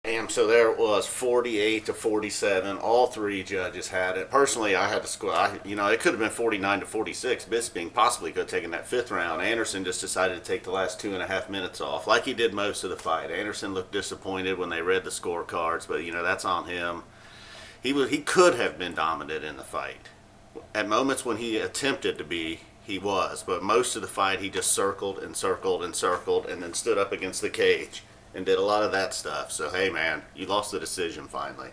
And so there it was, 48-47. All three judges had it. Personally, I had to score. It could have been 49-46. Bisping possibly could have taken that fifth round. Anderson just decided to take the last 2.5 minutes off, like he did most of the fight. Anderson looked disappointed when they read the scorecards, but that's on him. He could have been dominant in the fight. At moments when he attempted to be, he was, but most of the fight he just circled and circled and circled, and then stood up against the cage and did a lot of that stuff. So hey man, you lost the decision finally.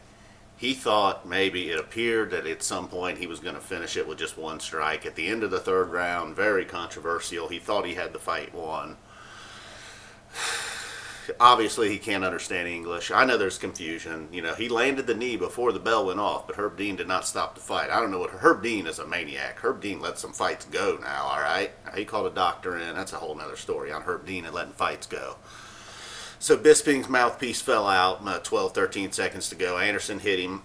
He thought, maybe it appeared that at some point he was going to finish it with just one strike at the end of the third round. Very controversial. He thought he had the fight won. Obviously he can't understand English. I know there's confusion. He landed the knee before the bell went off, but Herb Dean did not stop the fight. I don't know what Herb Dean is, a maniac. Herb Dean let some fights go now, all right? He called a doctor in. That's a whole nother story on Herb Dean and letting fights go. So Bisping's mouthpiece fell out, 12, 13 seconds to go. Anderson hit him.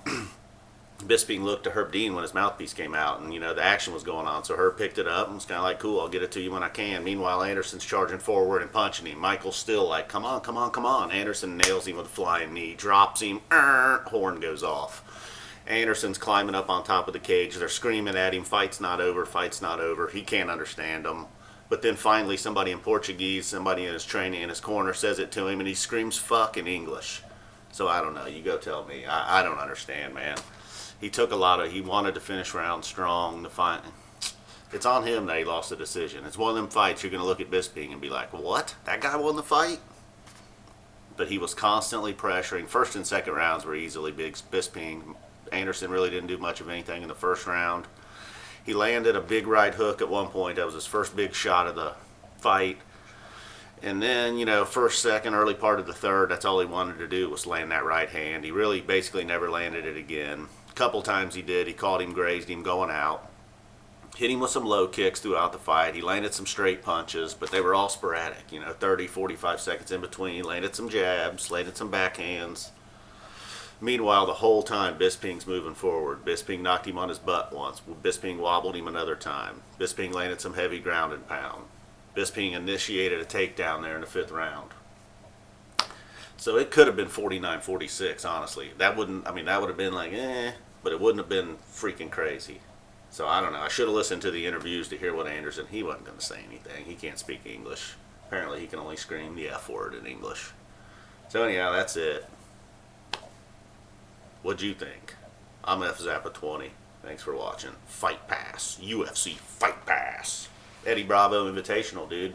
Bisping looked to Herb Dean when his mouthpiece came out, and the action was going on. So Herb picked it up and was kind of like, cool, I'll get it to you when I can. Meanwhile, Anderson's charging forward and punching him. Michael's still like, come on, come on, come on. Anderson nails him with a flying knee, drops him, horn goes off. Anderson's climbing up on top of the cage. They're screaming at him, fight's not over, fight's not over. He can't understand them. But then finally somebody in Portuguese, somebody in his training in his corner says it to him, and he screams fuck in English. So I don't know. You go tell me. I don't understand, man. He wanted to finish round strong. It's on him that he lost the decision. It's one of them fights you're going to look at Bisping and be like, what? That guy won the fight? But he was constantly pressuring. First and second rounds were easily big. Bisping. Anderson really didn't do much of anything in the first round. He landed a big right hook at one point. That was his first big shot of the fight. And then, first, second, early part of the third, that's all he wanted to do was land that right hand. He really basically never landed it again. A couple times he did. He caught him, grazed him going out. Hit him with some low kicks throughout the fight. He landed some straight punches, but they were all sporadic, 30, 45 seconds in between. He landed some jabs, landed some backhands. Meanwhile, the whole time, Bisping's moving forward. Bisping knocked him on his butt once. Bisping wobbled him another time. Bisping landed some heavy ground and pound. Bisping initiated a takedown there in the fifth round. So it could have been 49-46, honestly. That would have been like, but it wouldn't have been freaking crazy. So I don't know. I should have listened to the interviews to hear what Anderson, he wasn't going to say anything. He can't speak English. Apparently he can only scream the F word in English. So anyhow, that's it. What'd you think? I'm F Zappa 20. Thanks for watching. Fight Pass. UFC Fight Pass. Eddie Bravo Invitational, dude.